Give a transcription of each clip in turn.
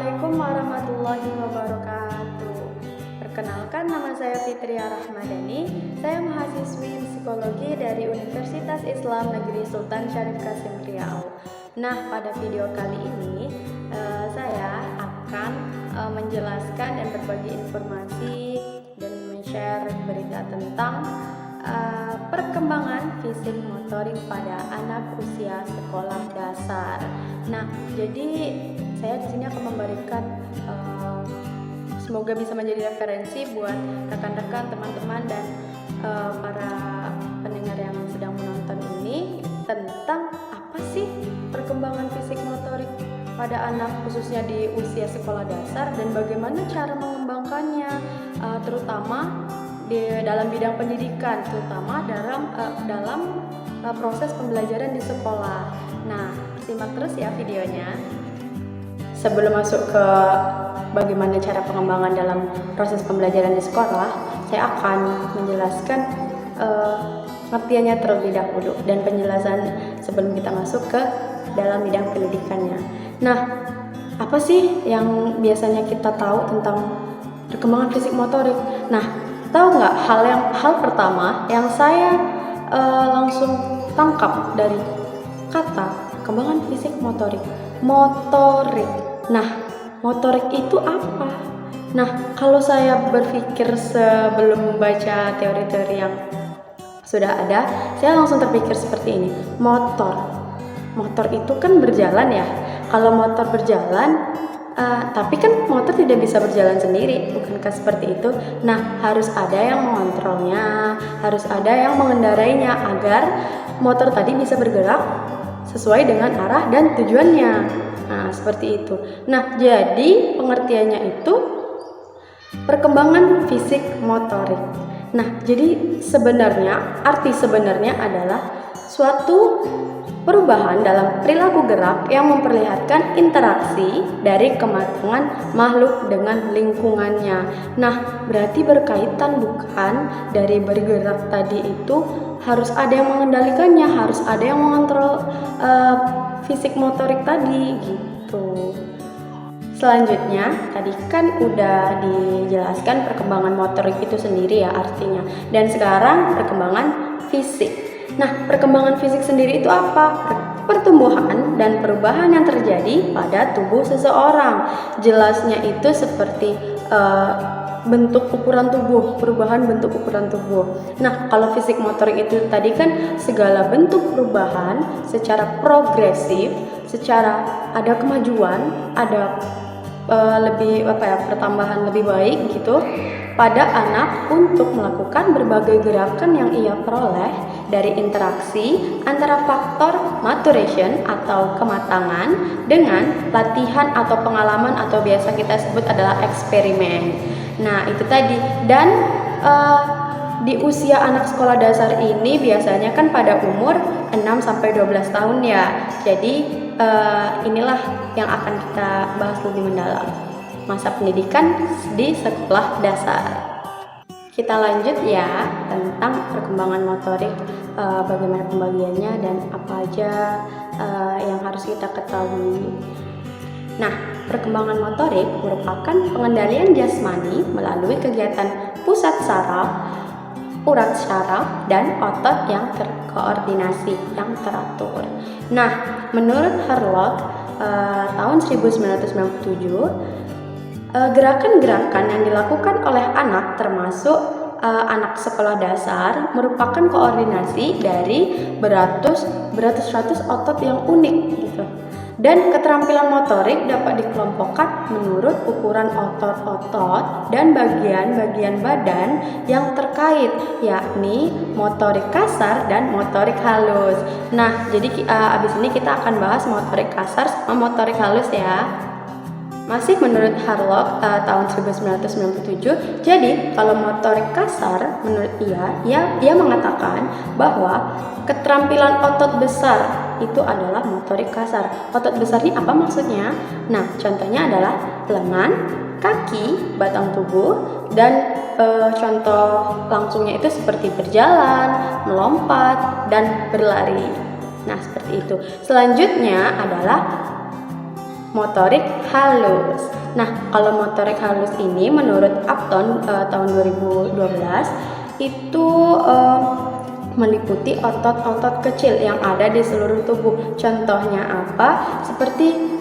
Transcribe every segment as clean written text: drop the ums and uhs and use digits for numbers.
Assalamualaikum warahmatullahi wabarakatuh. Perkenalkan, nama saya Fitria Rahmadani. Saya mahasiswi psikologi dari Universitas Islam Negeri Sultan Syarif Kasim Riau. Nah, pada video kali ini saya akan menjelaskan dan berbagi informasi dan men-share berita tentang perkembangan fisik motorik pada anak usia sekolah dasar. Nah, jadi saya di sini akan memberikan semoga bisa menjadi referensi buat rekan-rekan, teman-teman, dan para pendengar yang sedang menonton ini tentang apa sih perkembangan fisik motorik pada anak khususnya di usia sekolah dasar dan bagaimana cara mengembangkannya, terutama dalam bidang pendidikan, terutama dalam proses pembelajaran di sekolah. Nah, simak terus ya videonya. Sebelum masuk ke bagaimana cara pengembangan dalam proses pembelajaran di sekolah, saya akan menjelaskan pengertiannya terlebih dahulu dan penjelasan sebelum kita masuk ke dalam bidang pendidikannya. Nah, apa sih yang biasanya kita tahu tentang perkembangan fisik motorik? Nah, tahu nggak hal pertama yang saya langsung tangkap dari kata perkembangan fisik motorik? Motorik. Nah, motorik itu apa? Nah, kalau saya berpikir sebelum membaca teori-teori yang sudah ada, saya langsung terpikir seperti ini. Motor itu kan berjalan ya. Kalau motor berjalan, tapi kan motor tidak bisa berjalan sendiri, bukankah seperti itu? Nah, harus ada yang mengontrolnya, harus ada yang mengendarainya agar motor tadi bisa bergerak sesuai dengan arah dan tujuannya. Nah, seperti itu. Nah, jadi pengertiannya itu perkembangan fisik motorik. Nah, jadi arti sebenarnya adalah suatu perubahan dalam perilaku gerak yang memperlihatkan interaksi dari kematangan makhluk dengan lingkungannya. Nah, berarti berkaitan bukan dari bergerak tadi itu harus ada yang mengendalikannya, harus ada yang mengontrol fisik motorik tadi gitu. Selanjutnya, tadi kan udah dijelaskan perkembangan motorik itu sendiri ya artinya. Dan sekarang perkembangan fisik. Nah, perkembangan fisik sendiri itu apa? Pertumbuhan dan perubahan yang terjadi pada tubuh seseorang. Jelasnya itu seperti bentuk ukuran tubuh, perubahan bentuk ukuran tubuh. Nah, kalau fisik motorik itu tadi kan segala bentuk perubahan secara progresif, secara ada kemajuan, ada pertambahan lebih baik gitu pada anak untuk melakukan berbagai gerakan yang ia peroleh dari interaksi antara faktor maturation atau kematangan dengan latihan atau pengalaman atau biasa kita sebut adalah eksperimen. Nah, itu tadi. Dan di usia anak sekolah dasar ini biasanya kan pada umur 6-12 tahun ya. Jadi inilah yang akan kita bahas lebih mendalam, masa pendidikan di sekolah dasar. Kita lanjut ya tentang perkembangan motorik, bagaimana pembagiannya dan apa aja yang harus kita ketahui. Nah, perkembangan motorik merupakan pengendalian jasmani melalui kegiatan pusat saraf, urat syaraf, dan otot yang terkoordinasi, yang teratur. Nah, menurut Harlock tahun 1997, gerakan-gerakan yang dilakukan oleh anak termasuk anak sekolah dasar merupakan koordinasi dari beratus-ratus otot yang unik gitu. Dan keterampilan motorik dapat dikelompokkan menurut ukuran otot-otot dan bagian-bagian badan yang terkait, yakni motorik kasar dan motorik halus. Nah, jadi abis ini kita akan bahas motorik kasar sama motorik halus ya. Masih menurut Harlock tahun 1997, jadi kalau motorik kasar menurut ia mengatakan bahwa keterampilan otot besar itu adalah motorik kasar. Otot besar ini apa maksudnya? Nah, contohnya adalah lengan, kaki, batang tubuh, dan contoh langsungnya itu seperti berjalan, melompat, dan berlari. Nah, seperti itu. Selanjutnya adalah motorik halus. Nah, kalau motorik halus ini menurut Upton tahun 2012 itu meliputi otot-otot kecil yang ada di seluruh tubuh. Contohnya apa? Seperti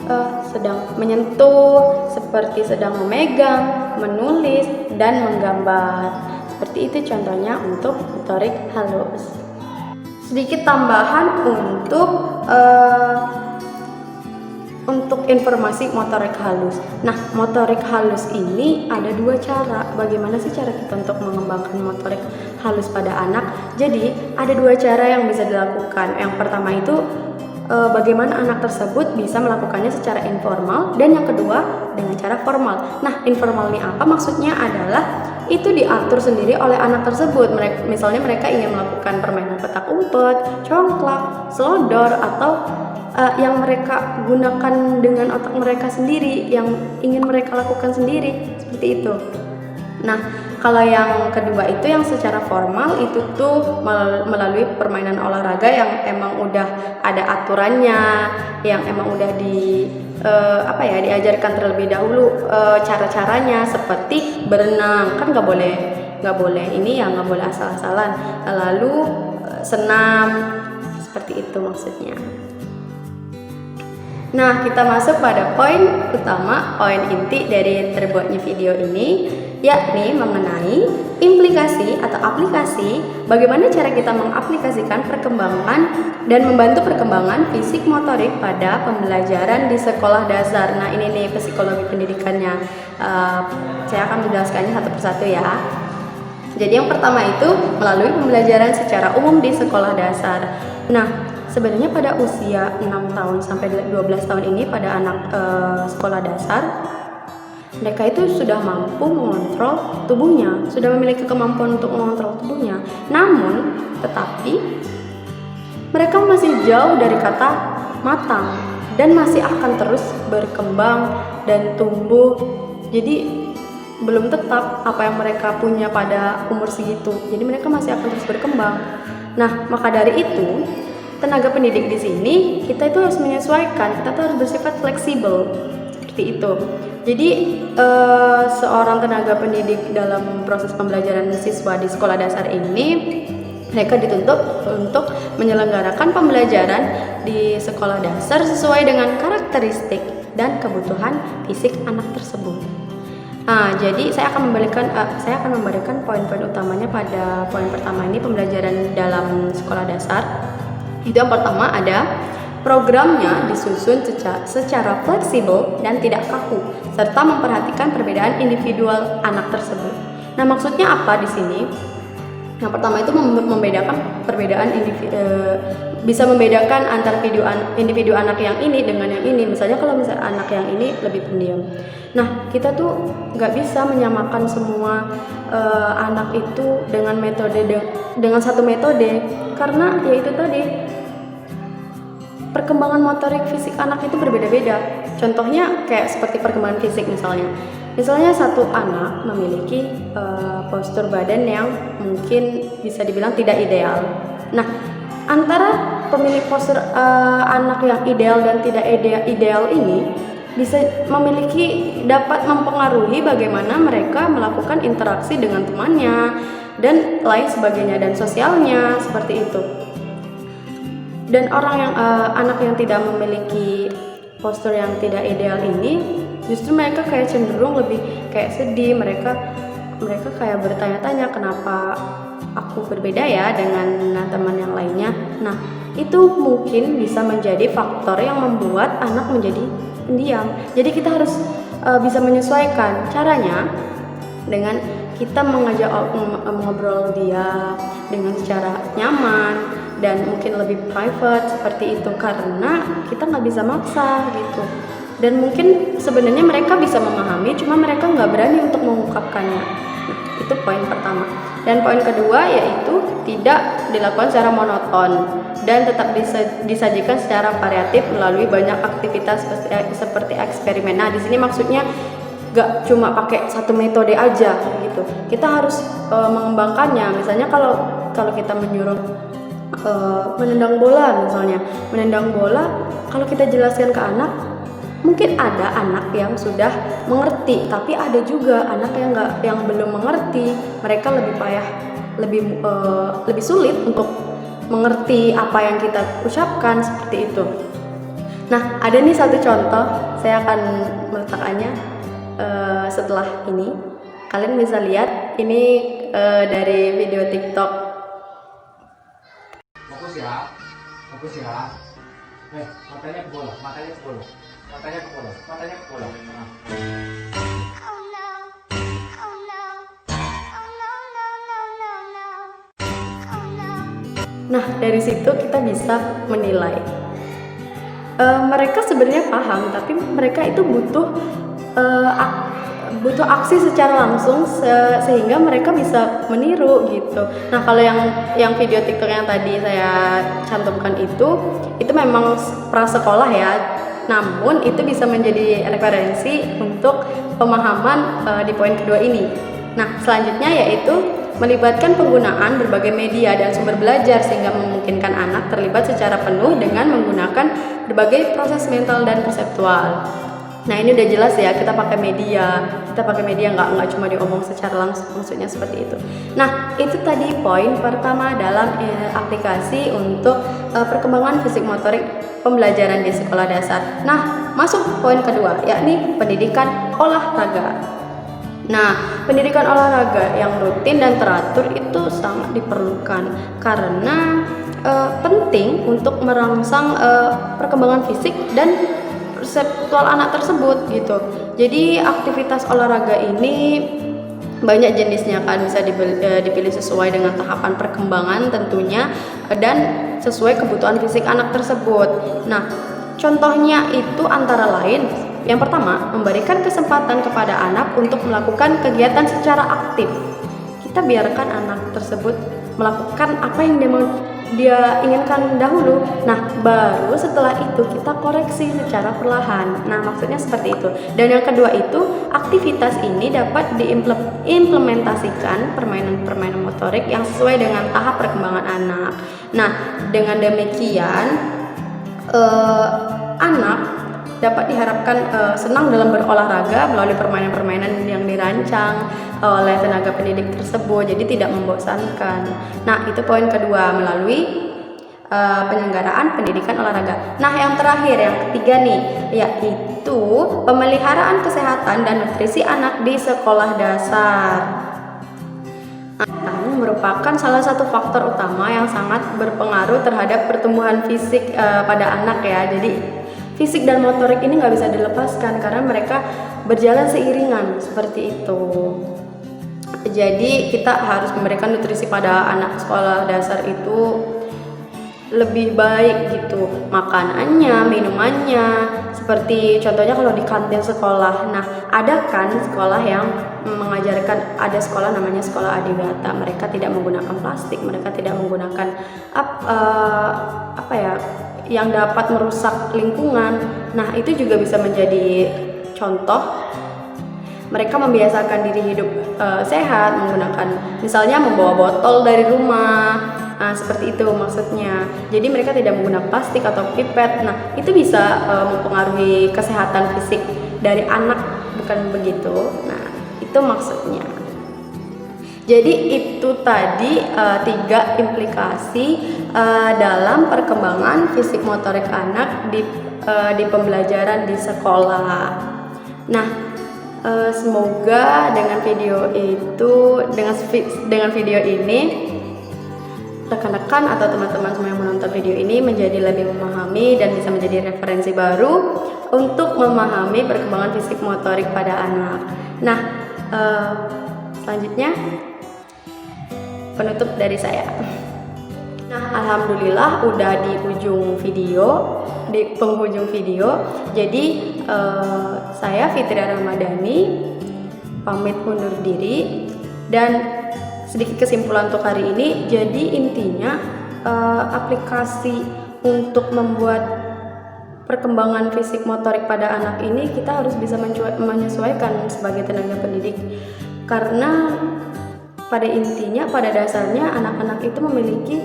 sedang menyentuh, seperti sedang memegang, menulis, dan menggambar. Seperti itu contohnya untuk motorik halus. Sedikit tambahan untuk informasi motorik halus. Nah, motorik halus ini ada dua cara. Bagaimana sih cara kita untuk mengembangkan motorik halus pada anak? Jadi, ada dua cara yang bisa dilakukan. Yang pertama itu bagaimana anak tersebut bisa melakukannya secara informal, dan yang kedua dengan cara formal. Nah, informal ini apa? Maksudnya adalah itu diatur sendiri oleh anak tersebut. Misalnya mereka ingin melakukan permainan petak umpet, congklak, selodor, atau yang mereka gunakan dengan otak mereka sendiri, yang ingin mereka lakukan sendiri, seperti itu. Nah, kalau yang kedua itu yang secara formal itu tuh melalui permainan olahraga yang emang udah ada aturannya, yang emang udah diajarkan terlebih dahulu cara-caranya, seperti berenang. Kan nggak boleh ini ya, nggak boleh asal-asalan. Lalu senam, seperti itu maksudnya. Nah, kita masuk pada poin utama, poin inti dari terbuatnya video ini, yakni mengenai implikasi atau aplikasi, bagaimana cara kita mengaplikasikan perkembangan dan membantu perkembangan fisik motorik pada pembelajaran di sekolah dasar. Nah, ini nih psikologi pendidikannya. Saya akan menjelaskannya satu persatu ya. Jadi yang pertama itu melalui pembelajaran secara umum di sekolah dasar. Nah, sebenarnya pada usia 6 tahun sampai 12 tahun ini pada anak sekolah dasar, mereka itu sudah mampu mengontrol tubuhnya, sudah memiliki kemampuan untuk mengontrol tubuhnya. Namun, tetapi mereka masih jauh dari kata matang dan masih akan terus berkembang dan tumbuh. Jadi belum tetap apa yang mereka punya pada umur segitu. Jadi mereka masih akan terus berkembang. Nah, maka dari itu tenaga pendidik di sini kita itu harus menyesuaikan, kita tuh harus bersifat fleksibel, seperti itu. Jadi seorang tenaga pendidik dalam proses pembelajaran siswa di sekolah dasar ini, mereka dituntut untuk menyelenggarakan pembelajaran di sekolah dasar sesuai dengan karakteristik dan kebutuhan fisik anak tersebut. Nah, jadi saya akan memberikan poin-poin utamanya pada poin pertama ini, pembelajaran dalam sekolah dasar. Itu yang pertama ada programnya disusun secara fleksibel dan tidak kaku, serta memperhatikan perbedaan individual anak tersebut. Nah, maksudnya apa di sini? Yang pertama itu membedakan perbedaan bisa membedakan antara individu anak yang ini dengan yang ini. Misalnya kalau anak yang ini lebih pendiam. Nah, kita tuh nggak bisa menyamakan semua anak itu dengan satu metode, karena yaitu tadi perkembangan motorik fisik anak itu berbeda-beda. Contohnya kayak seperti perkembangan fisik misalnya satu anak memiliki postur badan yang mungkin bisa dibilang tidak ideal. Nah, antara pemilik postur anak yang ideal dan tidak ideal ini bisa dapat mempengaruhi bagaimana mereka melakukan interaksi dengan temannya dan lain sebagainya, dan sosialnya, seperti itu. Dan anak yang tidak memiliki postur yang tidak ideal ini, justru mereka kayak cenderung lebih kayak sedih. Mereka kayak bertanya-tanya, kenapa aku berbeda ya dengan teman yang lainnya. Nah, itu mungkin bisa menjadi faktor yang membuat anak menjadi pendiam. Jadi kita harus bisa menyesuaikan. Caranya dengan kita mengajak ngobrol dia dengan secara nyaman dan mungkin lebih private, seperti itu, karena kita nggak bisa maksa gitu. Dan mungkin sebenarnya mereka bisa memahami, cuma mereka nggak berani untuk mengungkapkannya. Nah, itu poin pertama. Dan poin kedua yaitu tidak dilakukan secara monoton dan tetap disajikan secara variatif melalui banyak aktivitas seperti eksperimen. Nah, di sini maksudnya gak cuma pakai satu metode aja gitu. Kita harus mengembangkannya. Misalnya kalau kita menyuruh menendang bola, kalau kita jelaskan ke anak, mungkin ada anak yang sudah mengerti, tapi ada juga anak yang belum mengerti. Mereka lebih payah, lebih sulit untuk mengerti apa yang kita ucapkan seperti itu. Nah, ada nih satu contoh, saya akan meletakkannya setelah ini. Kalian bisa lihat ini dari video TikTok. Fokus ya. Matanya ke bola. Nah, dari situ kita bisa menilai. Mereka sebenarnya paham, tapi mereka itu butuh aksi secara langsung sehingga mereka bisa meniru gitu. Nah, kalau yang video TikTok yang tadi saya cantumkan itu memang prasekolah ya. Namun itu bisa menjadi referensi untuk pemahaman di poin kedua ini. Nah, selanjutnya yaitu melibatkan penggunaan berbagai media dan sumber belajar sehingga memungkinkan anak terlibat secara penuh dengan menggunakan berbagai proses mental dan perseptual. Nah, ini udah jelas ya, kita pakai media nggak cuma diomong secara langsung, maksudnya seperti itu. Nah, itu tadi poin pertama dalam aplikasi untuk perkembangan fisik motorik pembelajaran di sekolah dasar. Nah, masuk poin kedua, yakni pendidikan olahraga. Nah, pendidikan olahraga yang rutin dan teratur itu sangat diperlukan karena penting untuk merangsang perkembangan fisik dan perseptual anak tersebut gitu. Jadi aktivitas olahraga ini banyak jenisnya kan, bisa dipilih sesuai dengan tahapan perkembangan tentunya dan sesuai kebutuhan fisik anak tersebut. Nah, contohnya itu antara lain, yang pertama, memberikan kesempatan kepada anak untuk melakukan kegiatan secara aktif. Kita biarkan anak tersebut melakukan apa yang dia inginkan dahulu. Nah, baru setelah itu kita koreksi secara perlahan. Nah, maksudnya seperti itu. Dan yang kedua itu, aktivitas ini dapat diimplementasikan permainan-permainan motorik yang sesuai dengan tahap perkembangan anak. Nah, dengan demikian anak dapat diharapkan senang dalam berolahraga melalui permainan-permainan yang dirancang oleh tenaga pendidik tersebut, jadi tidak membosankan. Nah, itu poin kedua, melalui penyelenggaraan pendidikan olahraga. Nah, yang terakhir, yang ketiga nih, yaitu pemeliharaan kesehatan dan nutrisi anak di sekolah dasar. Ini merupakan salah satu faktor utama yang sangat berpengaruh terhadap pertumbuhan fisik pada anak ya. Jadi fisik dan motorik ini nggak bisa dilepaskan karena mereka berjalan seiringan seperti itu. Jadi kita harus memberikan nutrisi pada anak sekolah dasar itu lebih baik gitu, makanannya, minumannya, seperti contohnya kalau di kantin sekolah. Nah, ada kan sekolah yang mengajarkan, ada sekolah namanya sekolah Adiwiyata, mereka tidak menggunakan plastik, mereka tidak menggunakan yang dapat merusak lingkungan. Nah, itu juga bisa menjadi contoh. Mereka membiasakan diri hidup sehat, menggunakan misalnya membawa botol dari rumah. Nah, seperti itu maksudnya. Jadi mereka tidak menggunakan plastik atau pipet. Nah, itu bisa mempengaruhi kesehatan fisik dari anak, bukan begitu? Nah, itu maksudnya. Jadi itu tadi 3 implikasi dalam perkembangan fisik motorik anak di pembelajaran di sekolah. Nah, semoga dengan video ini rekan-rekan atau teman-teman semua yang menonton video ini menjadi lebih memahami dan bisa menjadi referensi baru untuk memahami perkembangan fisik motorik pada anak. Nah, selanjutnya penutup dari saya. Nah, alhamdulillah udah di penghujung video. Jadi saya Fitria Ramadhani pamit undur diri, dan sedikit kesimpulan untuk hari ini. Jadi intinya aplikasi untuk membuat perkembangan fisik motorik pada anak ini kita harus bisa menyesuaikan sebagai tenaga pendidik, karena pada dasarnya anak-anak itu memiliki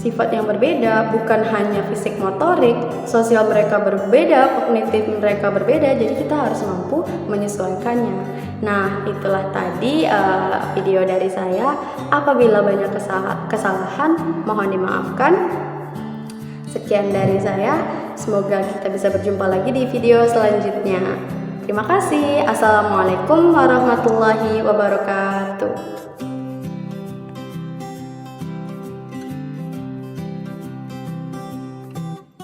sifat yang berbeda, bukan hanya fisik motorik, sosial mereka berbeda, kognitif mereka berbeda, jadi kita harus mampu menyesuaikannya. Nah, itulah tadi video dari saya. Apabila banyak kesalahan, mohon dimaafkan. Sekian dari saya, semoga kita bisa berjumpa lagi di video selanjutnya. Terima kasih. Assalamualaikum warahmatullahi wabarakatuh.